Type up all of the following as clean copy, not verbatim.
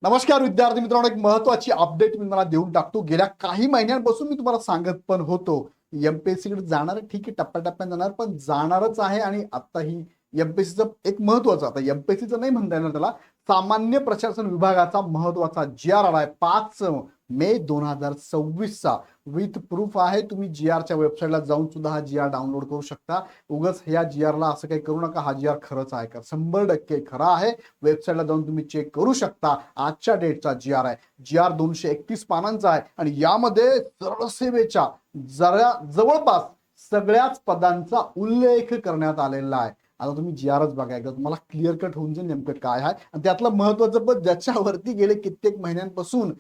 नमस्कार विद्यार्थी मित्रांनो, एक महत्वाची अपडेट मी मला देऊन टाकतो। गेल्या काही महिन्यांपासून मी तुम्हाला सांगत पण होतो एमपीएससी कडे जाणार, ठीक आहे, टप्प्याटप्प्याने जाणार, पण जाणारच आहे। आणि आता ही एमपीएससीचं एक महत्वाचं, आता एमपीएससीचं नाही म्हणता येणार त्याला, सामान्य प्रशासन विभागाचा महत्वाचा जी आर आलाय 5 मे 2026 चा। विथ प्रूफ आहे, तुम्ही जी आरच्या वेबसाईटला जाऊन सुद्धा हा जी आर डाउनलोड करू शकता। उगाच ह्या जी आरला असं काही करू नका, हा जी आर खरंच आहे का 100% खरा आहे। वेबसाईटला जाऊन तुम्ही चेक करू शकता। आजच्या डेटचा जी आर आहे, जी आर 231 पानांचा आहे आणि यामध्ये सरसेवेच्या जरा जवळपास सगळ्याच पदांचा उल्लेख करण्यात आलेला आहे। आता तुम्ही जी आरच बघा एकदा, तुम्हाला क्लिअर कट होऊन जाईल नेमकं काय आहे। आणि त्यातलं महत्वाचं पण, ज्याच्यावरती गेले कित्येक महिन्यांपासून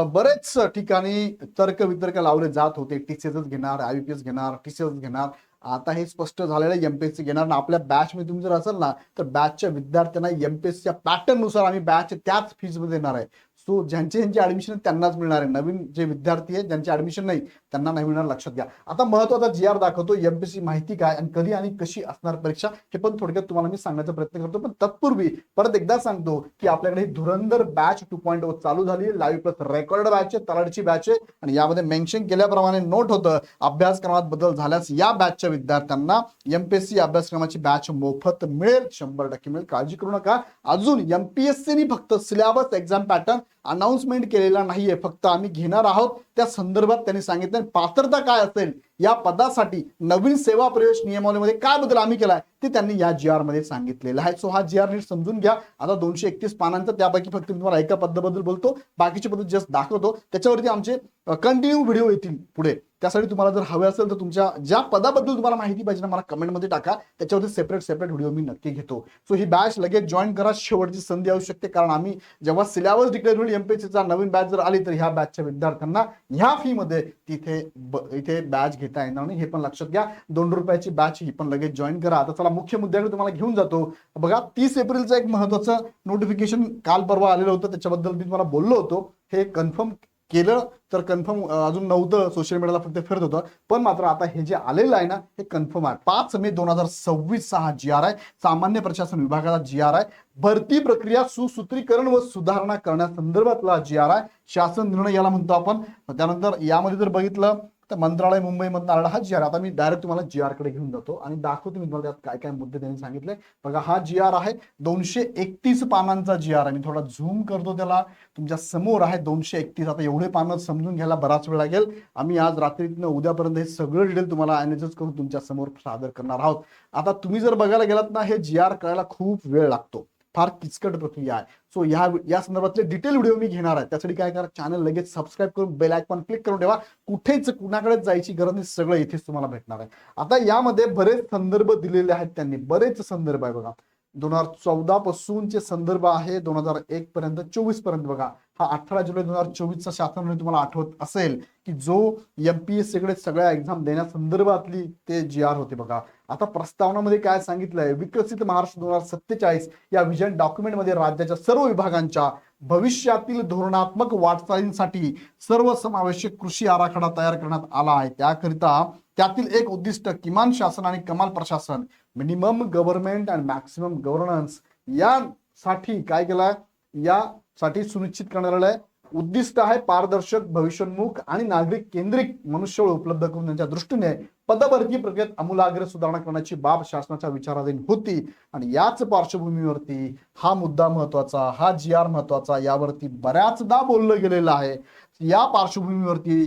बरेच ठिकाणी तर्क वितर्क लावले जात होते, टीसीएस घेणार, आयपीएस घेणार, टीसीएस घेणार, आता हे स्पष्ट झालेलं आहे एमपीएससी घेणार ना। आपल्या बॅच मध्ये तुम्ही जर असाल ना, तर बॅचच्या विद्यार्थ्यांना एमपीएससीच्या पॅटर्न नुसार आम्ही बॅच त्याच फीज मध्ये देणार आहे। सो ज्यांचे ऍडमिशन त्यांनाच मिळणार आहे, नवीन जे विद्यार्थी आहेत ज्यांचे ऍडमिशन नाही त्यांना नाही मिळणार, लक्षात घ्या। आता महत्वाचा जी आर दाखवतो, एमपीएससी माहिती काय आणि कधी आणि कशी असणार परीक्षा, हे पण थोडक्यात तुम्हाला मी सांगण्याचा प्रयत्न करतो। पण तत्पूर्वी परत एकदा सांगतो की आपल्याकडे धुरंधर बॅच 2.0 चालू झाली आहे, लाईव्ह प्लस रेकॉर्ड बॅच आहे, तलाठची बॅच आहे। आणि यामध्ये मेन्शन केल्याप्रमाणे नोट होतं, अभ्यासक्रमात बदल झाल्यास या बॅचच्या विद्यार्थ्यांना एमपीएससी अभ्यासक्रमाची बॅच मोफत मिळेल, 100% मिळेल, काळजी करू नका। अजून एमपीएससीनी फक्त सिलेबस एक्झाम पॅटर्न अनाउन्समेंट केलेला नाहीये, फक्त आम्ही घेणार आहोत त्या संदर्भात त्यांनी सांगितलं। पात्रता काय असेल या पदासाठी, नवीन सेवा प्रवेश नियमावलीमध्ये काय बदल आम्ही केलाय ते त्यांनी या जी आर मध्ये सांगितलेलं आहे। सो हा जी आर नीट समजून घ्या। आता 231 पानांचा, त्यापैकी फक्त मी तुम्हाला एका पदाबद्दल बोलतो, बाकीचे पद जस्ट दाखवतो, त्याच्यावरती आमचे कंटिन्यू व्हिडिओ येतील पुढे। त्यासाठी तुम्हाला जर हवे असेल तर तुमच्या ज्या पदाबद्दल तुम्हाला माहिती पाहिजे ना, मला कमेंटमध्ये टाका, त्याच्यावरती सेपरेट व्हिडिओ मी नक्की घेतो। सो ही बॅच लगेच जॉईन करा, शेवटची संधी असू शकते, कारण आम्ही जेव्हा सिलेबस डिक्लेअर होईल एमपीएससीचा नवीन बॅच जर आली तर ह्या बॅचच्या विद्यार्थ्यांना ह्या फी मध्ये इथे बॅच घेता येणार नाही, हे पण लक्षात घ्या। ₹2 बॅच ही पण लगेच जॉईन करा। आता चला मुख्य मुद्द्याकडे तुम्हाला घेऊन जातो। बघा, 30 एप्रिलचं एक महत्वाचं नोटिफिकेशन काल परवा आलेलं होतं, त्याच्याबद्दल मी तुम्हाला बोललो होतो, हे कन्फर्म केलं तर कन्फर्म अजून नव्हतं, सोशल मीडियाला फक्त फिरत होतं, पण मात्र आता हे जे आलेलं आहे ना, हे कन्फर्म आहे। 5 मे 2026 हा जी आर आहे, सामान्य प्रशासन विभागाचा जी आर आहे। भरती प्रक्रिया सुसूत्रीकरण व सुधारणा करण्यासंदर्भातला जी आर आहे, शासन निर्णय याला म्हणतो आपण। त्यानंतर यामध्ये जर बघितलं तर मंत्रालय मुंबई मधून आलेला हा जी आर। आता मी डायरेक्ट तुम्हाला जी आर कडे घेऊन जातो आणि दाखवतो मी तुम्हाला त्यात काय काय मुद्दे त्यांनी सांगितले। बघा, हा जी आर आहे 231 पानांचा जी आर आहे। मी थोडा झूम करतो त्याला, तुमच्या समोर आहे 231। आता एवढे पानं समजून घ्यायला बराच वेळ लागेल, आम्ही आज रात्रीतनं उद्यापर्यंत हे सगळं डिटेल तुम्हाला अनालिसिस करून तुमच्या समोर सादर करणार आहोत। आता तुम्ही जर बघायला गेलात ना, हे जी आर कळायला खूप वेळ लागतो, फार किचकट प्रक्रिया आहे। सो या संदर्भातले डिटेल व्हिडिओ मी घेणार आहे। त्यासाठी काय करा, चॅनल लगेच सबस्क्राईब करून बेल आयकॉन क्लिक करून ठेवा, कुठेच कुणाकडे जायची गरज नाही, सगळं इथेच तुम्हाला भेटणार आहे। आता यामध्ये बरेच संदर्भ दिलेले आहेत त्यांनी, बरेच संदर्भ आहे बघा, 2014 पासूनचे संदर्भ आहे 2001 पर्यंत, 24 पर्यंत। बघा, हा 18 जुलै 2024 चा शासन निर्णय तुम्हाला आठवत असेल की जो एमपीएससी कडे सगळ्या एक्झाम देण्यासंदर्भातली ते जी आर होते। बघा, आता प्रस्तावनामध्ये काय सांगितलंय, विकसित महाराष्ट्र 2047 या विजन डॉक्युमेंट मध्ये राज्याच्या सर्व विभागांच्या भविष्यातील धोरणात्मक वाटचालींसाठी सर्वसमावेशक कृषी आराखडा तयार करण्यात आला आहे। त्याकरिता त्यातील एक उद्दिष्ट किमान शासन आणि कमाल प्रशासन, minimum government and maximum governance, यासाठी काय केलंय, यासाठी सुनिश्चित करण्यात आहे। उद्दिष्ट आहे पारदर्शक, भविष्योन्मुख आणि नागरिक केंद्रित मनुष्यबळ उपलब्ध करून त्यांच्या दृष्टीने पदभरती प्रक्रियेत आमूलाग्र सुधारणा करण्याची बाब शासनाच्या विचाराधीन होती। आणि याच पार्श्वभूमीवरती हा मुद्दा महत्वाचा, हा जी आर महत्वाचा, यावरती बऱ्याचदा बोललं गेलेलं आहे। या पार्श्वभूमीवरती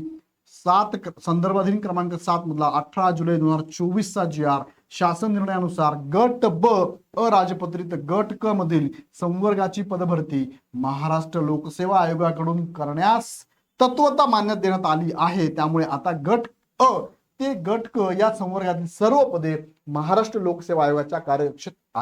संदर्भाधीन क्रमांक 7 मधला 18 जुलै 2024 चा जी आर, शासन निर्णयानुसार गट ब अराजपत्रित गट क मधील संवर्गाची पदभरती महाराष्ट्र लोकसेवा आयोगाकडून करण्यास तत्वता मान्यता देण्यात आली आहे। त्यामुळे आता गट अ ते गट क या संवर्गातील सर्व पदे महाराष्ट्र लोकसेवा आयोगाच्या कार्यक्षेत्रात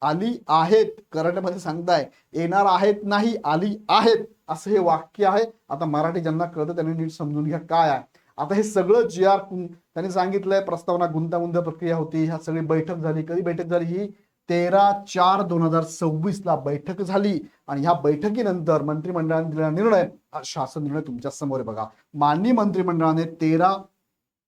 आली आहेत। कराडमध्ये सांगताय, येणार आहेत नाही, आली आहेत, असं हे वाक्य आहे। आता मराठी ज्यांना कळतं त्यांनी नीट समजून घ्या काय आहे। आता हे सगळं जी आर त्यांनी सांगितलंय, प्रस्तावना गुंतागुंत प्रक्रिया होती, ह्या सगळी बैठक झाली। कधी बैठक झाली, ही 13/4/2026 ला बैठक झाली। आणि ह्या बैठकीनंतर मंत्रिमंडळाने दिलेला निर्णय, शासन निर्णय तुमच्या समोर आहे। बघा, माननीय मंत्रिमंडळाने 13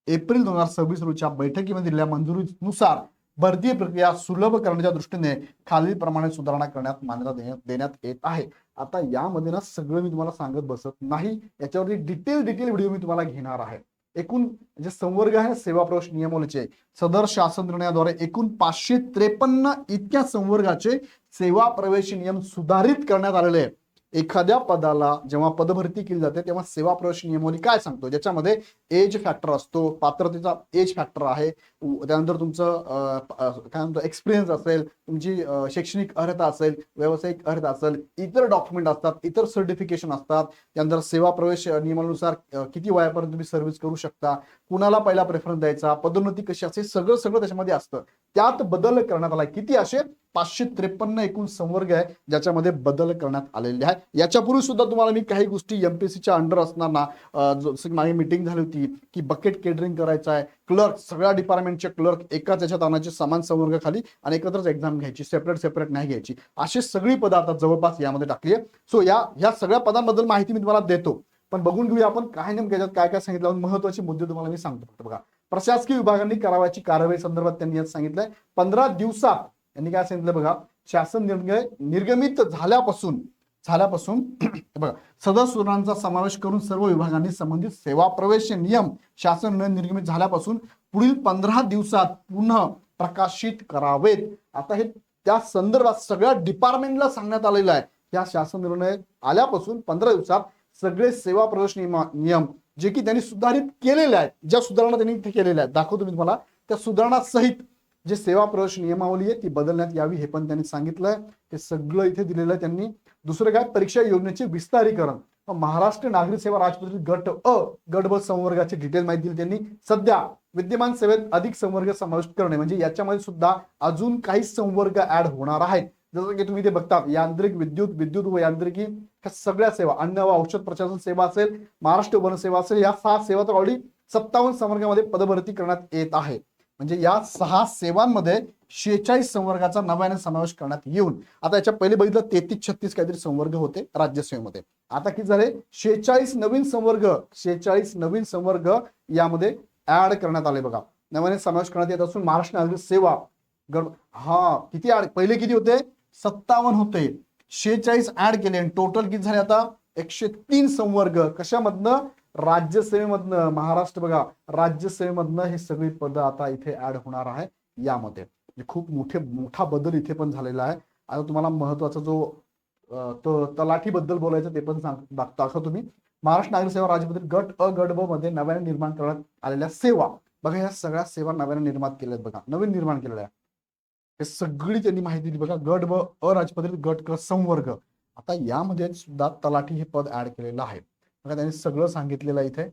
एप्रिल 2026 रोजीच्या बैठकीमध्ये दिलेल्या मंजुरीनुसार भरती प्रक्रिया सुलभ करण्याच्या दृष्टीने खालीलप्रमाणे सुधारणा करण्यात मान्यता देण्यात येत आहे. आता यामध्ये ना सगळं मी तुम्हाला सांगत बसत नाही, याच्यावरती डिटेल व्हिडिओ मी तुम्हाला घेणार आहे. एकूण जे संवर्ग आहे सेवा प्रवेश नियमावलीचे सदर शासन निर्णयाद्वारे एकूण 553 इतक्या संवर्गाचे सेवा प्रवेश नियम सुधारित करण्यात आलेले आहे. एखाद्या पदाला जेव्हा पदभरती केली जाते तेव्हा सेवा प्रवेश नियमावली काय सांगतो, ज्याच्यामध्ये एज फॅक्टर असतो, पात्रतेचा एज फॅक्टर आहे, त्यानंतर तुमचं काय म्हणतो एक्सपिरियन्स असेल, तुमची शैक्षणिक अर्हता असेल, व्यावसायिक अर्हता असेल, इतर डॉक्युमेंट असतात, इतर सर्टिफिकेशन असतात, त्यानंतर सेवा प्रवेश नियमानुसार किती वयापर्यंत तुम्ही सर्व्हिस करू शकता, कुणाला पहिला प्रेफरन्स द्यायचा, पदोन्नती कशी असते, सगळं त्याच्यामध्ये असतं. त्यात बदल करण्यात आला. किती असे 553 एकूण संवर्ग आहे ज्याच्यामध्ये बदल करण्यात आलेले आहे. याच्यापूर्वी सुद्धा तुम्हाला मी काही गोष्टी एमपीएससीच्या अंडर असणार ना, जसं माझी मीटिंग झाली होती की बकेट केटरिंग करायचं आहे, क्लर्क सगळ्या डिपार्टमेंटचे क्लर्क एकाच याच्यात आणायचे समान संवर्ग खाली आणि एकत्रच एक्झाम घ्यायची, सेपरेट नाही घ्यायची, अशी सगळी पदं आता जवळपास यामध्ये टाकली आहे. सो या सगळ्या पदांबद्दल माहिती मी तुम्हाला देतो, पण बघून घेऊया आपण काय नेमकं याच्यात काय काय सांगितलं. महत्वाचे मुद्दे तुम्हाला मी सांगतो. बघा, प्रशासकीय विभागांनी करावयाची कारवाई संदर्भात त्यांनी यात सांगितलंय 15 दिवसात त्यांनी काय सांगितलं बघा, शासन निर्णय निर्गमित झाल्यापासून बघा सदर सुधारणांचा समावेश करून सर्व विभागांनी संबंधित सेवा प्रवेश नियम शासन निर्णय निर्गमित झाल्यापासून पुढील 15 दिवसात पुन्हा प्रकाशित करावेत. आता हे त्या संदर्भात सगळ्या डिपार्टमेंटला सांगण्यात आलेलं आहे. या शासन निर्णय आल्यापासून 15 दिवसात सगळे सेवा प्रवेश नियम जे की त्यांनी सुधारित केलेले आहेत, ज्या सुधारणा त्यांनी इथे केलेल्या आहेत दाखवतो मी तुम्हाला, त्या सुधारणा सहित जे सेवा प्रवेश नियमावली आहे ती बदलण्यात यावी हे पण त्यांनी सांगितलंय. हे सगळं इथे दिलेलं आहे त्यांनी. दुसरं काय, परीक्षा योजनेचे विस्तारीकरण. महाराष्ट्र नागरी सेवा राजपत्रित गट अ गट ब संवर्गाची डिटेल माहिती दिली त्यांनी. सध्या विद्यमान सेवेत अधिक संवर्ग समाविष्ट करणे, म्हणजे याच्यामध्ये सुद्धा अजून काही संवर्ग ऍड होणार आहेत. जसं की तुम्ही ते बघता यांत्रिक, विद्युत व यांत्रिकी, ह्या सगळ्या सेवा, अन्न व औषध प्रशासन सेवा असेल, महाराष्ट्र वन सेवा असेल, या 6 सेवा तर ऑलरेडी 57 संवर्गामध्ये पदभरती करण्यात येत आहे. म्हणजे या 6 सेवांमध्ये 46 संवर्गाचा नव्याने समावेश करण्यात येऊन, आता याच्या पहिले बघितलं 33-36 काहीतरी संवर्ग होते राज्यसेवेमध्ये, आता किती झाले 46 नवीन संवर्ग यामध्ये ऍड करण्यात आले. बघा, नव्याने समावेश करण्यात येत असून महाराष्ट्र नागरिक सेवा किती पहिले किती होते 57 होते, 46 ऍड केले आणि टोटल किती झाले आता 103 संवर्ग. कशामधनं, राज्यसेवेमधनं. महाराष्ट्र बघा राज्यसेवेमधनं हे सगळी पदं आता इथे ऍड होणार आहे यामध्ये. खूप मोठा बदल इथे पण झालेला आहे. आता तुम्हाला महत्वाचा जो तलाठी बद्दल बोलायचं ते पण दाखवतो तुम्ही. महाराष्ट्र नागरिक सेवा राज्यपत्रित गट अ गट ब मध्ये नव्याने निर्माण करण्यात आलेल्या सेवा, बघा या सगळ्या सेवा नव्याने निर्माण केल्या आहेत. बघा नवीन निर्माण केलेल्या आहे, हे सगळी त्यांनी माहिती दिली. बघा गट ब अराजपत्रित गट क संवर्ग, आता यामध्ये सुद्धा तलाठी हे पद ऍड केलेलं आहे. बघा त्यांनी सगळं सांगितलेलं आहे इथे.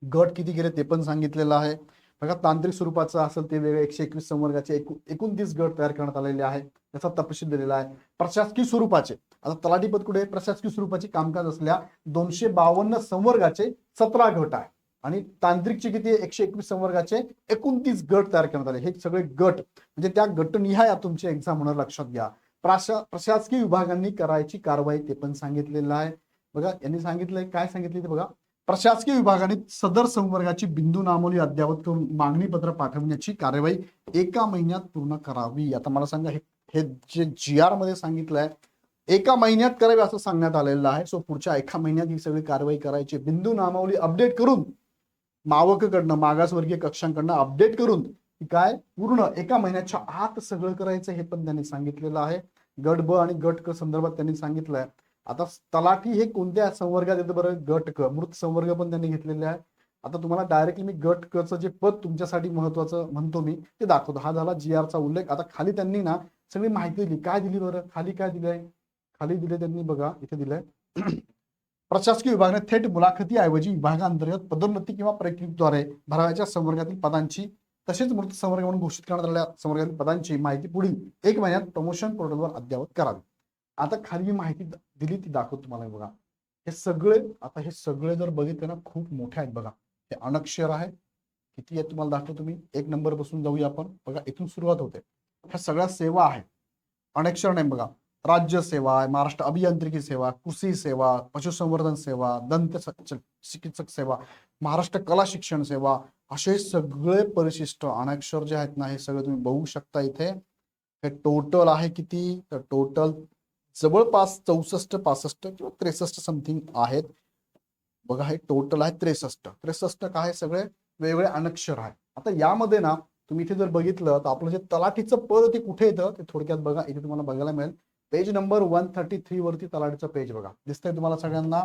गट किती गेले ते पण सांगितलेलं आहे. बघा तांत्रिक स्वरूपाचं असेल ते वेगळे 121 संवर्गाचे 29 गट तयार करण्यात आलेले आहे, त्याचा तपशील दिलेला आहे. प्रशासकीय स्वरूपाचे, आता तलाठी पद कुठे, प्रशासकीय स्वरूपाचे कामकाज असल्या 252 संवर्गाचे 17 गट आहे आणि तांत्रिकचे किती 121 संवर्गाचे 29 गट तयार करण्यात आले. हे सगळे गट म्हणजे त्या गटनिहाय तुमची एक्झाम होणार, लक्षात घ्या. प्रशासकीय विभागांनी करायची कारवाई ते पण सांगितलेलं आहे. बघा यांनी सांगितलंय, काय सांगितले ते बघा, प्रशासकीय विभागाने सदर संवर्गाची बिंदू नामोली अद्यावत करून मागणी पत्र पाठवण्याची कार्यवाही 1 महिन्यात पूर्ण करावी. आता मला सांगा, हे जे GR मध्ये सांगितलंय 1 महिन्यात करावी असं सांगण्यात आलेलं आहे. सो पुढच्या 1 महिन्यात ही सगळी कारवाई करायची. बिंदू नामावली अपडेट करून मावककडनं, मागासवर्गीय कक्षांकडनं अपडेट करून काय पूर्ण 1 महिन्याच्या आत सगळं करायचं हे पण त्यांनी सांगितलेलं आहे. गट ब आणि गट क संदर्भात त्यांनी सांगितलंय. आता तलाठी हे कोणत्या संवर्गात येतं बरं, गट क, मृत संवर्ग पण त्यांनी घेतलेले आहे. आता तुम्हाला डायरेक्टली मी गट क चं जे पद तुमच्यासाठी महत्वाचं म्हणतो मी ते दाखवतो. हा झाला GR चा उल्लेख. आता खाली त्यांनी ना सगळी माहिती दिली. काय दिली बरं, खाली काय दिलंय, खाली दिले त्यांनी बघा इथे दिलंय प्रशासकीय विभागाने थेट मुलाखतीऐवजी विभागांतर्गत पदोन्नती किंवा प्रक्रियेद्वारे भरावयाच्या संवर्गातील पदांची तसेच मृत संवर्ग म्हणून घोषित करण्यात आलेल्या संवर्गातील पदांची माहिती पुढील 1 महिन्यात प्रमोशन पोर्टलवर अद्ययावत करावी. आता खाली माहिती दिली ती दाखवतो तुम्हाला. बघा हे सगळे जर बघितलं ना खूप मोठे आहेत. बघा हे अनक्षर आहे, किती आहे तुम्हाला दाखवतो मी. 1 नंबर पासून जाऊया आपण. बघा इथून सुरुवात होते. ह्या सगळ्या सेवा आहेत, अनक्षर नाही. बघा राज्य सेवा आहे, महाराष्ट्र अभियांत्रिकी सेवा, कृषी सेवा, पशुसंवर्धन सेवा, दंत चिकित्सक सेवा, महाराष्ट्र कला शिक्षण सेवा, असे सगळे परिशिष्ट अनाक्षर जे आहेत ना हे सगळे तुम्ही बघू शकता इथे. हे टोटल आहे किती, तर टोटल जवळपास 64 65 किंवा 63 समथिंग आहेत. बघा हे टोटल आहे 63 काय सगळे वेगवेगळे अनक्षर आहे. आता यामध्ये ना तुम्ही इथे जर बघितलं तर आपलं जे तलाठीचं पद ते कुठे येतं ते थोडक्यात बघा. इथे तुम्हाला बघायला मिळेल पेज नंबर 133 वरती तलाठीचं पेज बघा दिसतंय तुम्हाला सगळ्यांना.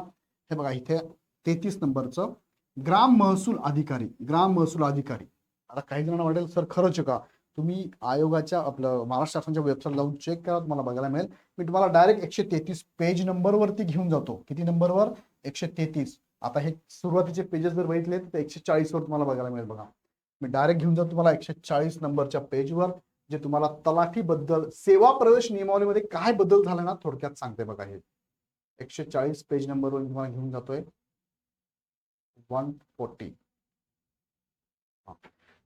हे बघा इथे 33 नंबरचं ग्राम महसूल अधिकारी, ग्राम महसूल अधिकारी. आता काही जणांना वाटेल सर खरंच का, तुम्ही आयोगाच्या आपलं महाराष्ट्र शासनाच्या वेबसाईट लावून चेक करा तुम्हाला बघायला मिळेल. मी तुम्हाला डायरेक्ट 133 पेज नंबर वरती घेऊन जातो. किती नंबरवर, 133. आता हे सुरुवातीचे पेजेस जर बघितले तर 140 वर तुम्हाला बघायला मिळेल बघा. मी डायरेक्ट घेऊन जातो तुम्हाला 140 नंबरच्या पेजवर, जे तुम्हाला तलाठी बद्दल सेवा प्रवेश नियमावलीमध्ये काय बदल झाला ना थोडक्यात सांगते बघा. हे 140 पेज नंबरवर तुम्हाला घेऊन जातोय 140.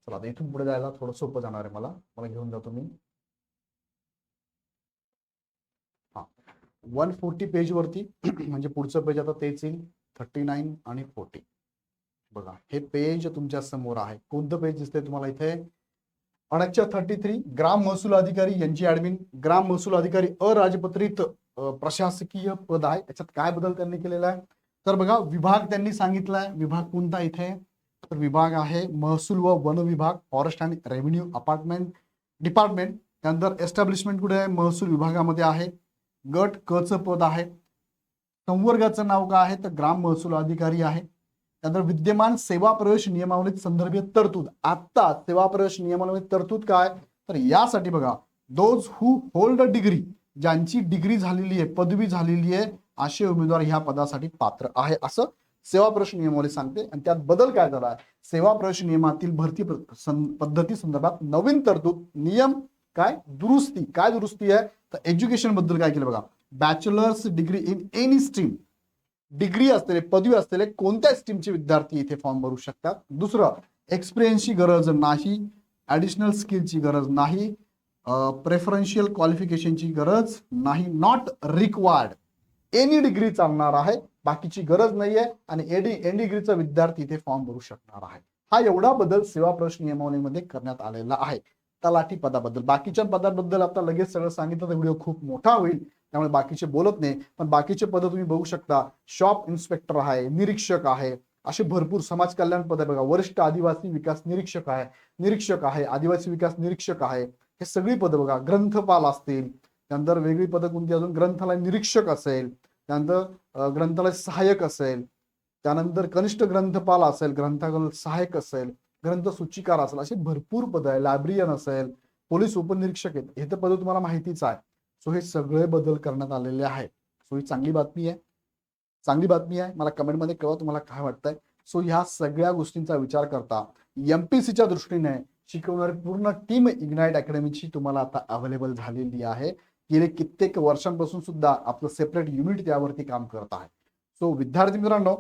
चला आता इथून पुढे जायला थोडं सोपं जाणार आहे मला घेऊन जातो मी. 140 पेज वरती म्हणजे पुढचं पेज आता तेच येईल 39 आणि 40. बघा हे पेज तुमच्या समोर आहे. कोणतं पेज दिसतंय तुम्हाला इथे, अनक्षर 33 ग्राम महसूल अधिकारी यांची ऍडमिन. ग्राम महसूल अधिकारी अराजपत्रित प्रशासकीय पद आहे. याच्यात काय बदल त्यांनी केलेला आहे तर बघा विभाग त्यांनी सांगितलाय. विभाग कोणता इथे, तर विभाग आहे महसूल व वन विभाग, फॉरेस्ट अँड रेव्हेन्यू डिपार्टमेंट. त्यानंतर एस्टॅब्लिशमेंट कुठे आहे, महसूल विभागामध्ये आहे. गट क चं पद आहे. संवर्गाचं नाव काय आहे तर ग्राम महसूल अधिकारी आहे. त्यानंतर विद्यमान सेवा प्रवेश नियमावलीत संदर्भीय तरतूद. आता सेवा प्रवेश नियमावलीत तरतूद काय तर यासाठी बघा दोज हु होल्ड डिग्री, ज्यांची डिग्री झालेली आहे, पदवी झालेली आहे, असे उमेदवार ह्या पदासाठी पात्र आहे असं सेवा प्रवेश नियमावली सांगते. आणि त्यात बदल काय झाला, सेवा प्रवेश नियमातील भरती पद्धती संदर्भात नवीन तरतूद नियम काय दुरुस्ती. काय दुरुस्ती आहे तर एज्युकेशन बद्दल काय केलं बघा, bachelors degree in any stream, degree असलेले पदवी असलेले कोणत्या स्ट्रीमचे विद्यार्थी इथे फॉर्म भरू शकतात. दुसरं एक्सपिरियन्सची गरज नाही, ऍडिशनल स्किलची गरज नाही, प्रेफरन्शियल क्वालिफिकेशनची गरज नाही, नॉट रिक्वायर्ड. एनी डिग्री चालणार आहे, बाकीची गरज नाहीये आणि एनी डिग्रीचा विद्यार्थी इथे फॉर्म भरू शकणार आहे. हा एवढा बदल सेवा प्रवेश नियमावलीमध्ये करण्यात आलेला आहे तलाठी पदाबद्दल. बाकीच्या पदाबद्दल आता लगेच सगळं सांगितलं तर व्हिडिओ खूप मोठा होईल, त्यामुळे बाकीचे बोलत नाही. पण बाकीचे पद तुम्ही बघू शकता, शॉप इन्स्पेक्टर आहे, निरीक्षक आहे, असे भरपूर समाज कल्याण पद आहे बघा. वरिष्ठ आदिवासी विकास निरीक्षक आहे, आदिवासी विकास निरीक्षक आहे. हे सगळी पद बघा. ग्रंथपाल असतील, त्यानंतर वेगळी पद कोणती अजून, ग्रंथालय निरीक्षक असेल, त्यानंतर ग्रंथालय सहाय्यक असेल, त्यानंतर कनिष्ठ ग्रंथपाल असेल, ग्रंथालय सहाय्यक असेल, ग्रंथ सूचीकार असेल, असे भरपूर पद आहे. लायब्रियन असेल, पोलीस उपनिरीक्षक आहेत, हे तर पद तुम्हाला माहितीच आहे. सो हे सगळे बदल करण्यात आलेले आहेत. सो ही चांगली बातमी आहे. मला कमेंटमध्ये कळवा तुम्हाला काय वाटतंय. सो ह्या सगळ्या गोष्टींचा विचार करता एमपीसीच्या दृष्टीने शिकवणारी पूर्ण टीम इग्नाइट अकॅडमीची तुम्हाला आता अवेलेबल झालेली आहे. गेले कित्येक वर्षांपासून सुद्धा आपलं सेपरेट युनिट त्यावरती काम करत आहे. सो विद्यार्थी मित्रांनो,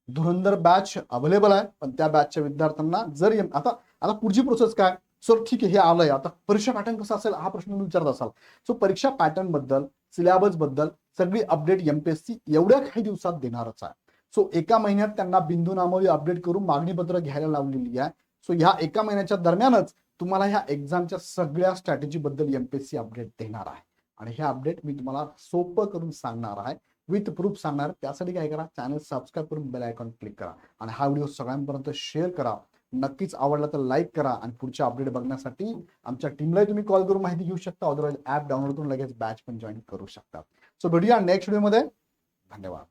धुरंधर बॅच अवेलेबल आहे. पण त्या बॅचच्या विद्यार्थ्यांना जर आता पुढची प्रोसेस काय, सर ठीक आहे हे आलंय, आता परीक्षा पॅटर्न कसा असेल हा प्रश्न तुम्ही विचारत असाल. सो परीक्षा पॅटर्न बद्दल, सिलेबस बद्दल सगळी अपडेट एमपीएससी एवढ्या काही दिवसात देणारच आहे. सो एका महिन्यात त्यांना बिंदू नामावली अपडेट करून मागणी पत्र घ्यायला लावलेली आहे. सो ह्या एका महिन्याच्या दरम्यानच तुम्हाला ह्या एक्झामच्या सगळ्या स्ट्रॅटेजी बद्दल एमपीएससी अपडेट देणार आहे. आणि हे अपडेट मी तुम्हाला सोपं करून सांगणार आहे, विथ प्रूफ सांगणार. त्यासाठी काय करा, चॅनल सबस्क्राईब करून बेल आयकॉन क्लिक करा आणि हा व्हिडिओ सगळ्यांपर्यंत शेअर करा. नक्कीच आवडला तर लाईक करा आणि पुढच्या अपडेट बघण्यासाठी आमच्या टीमला तुम्ही कॉल करून माहिती घेऊ शकता. अदरवाईज ऍप डाउनलोड करून लगेच बॅच पण जॉईन करू शकता. सो भेटूया नेक्स्ट व्हिडिओमध्ये. धन्यवाद.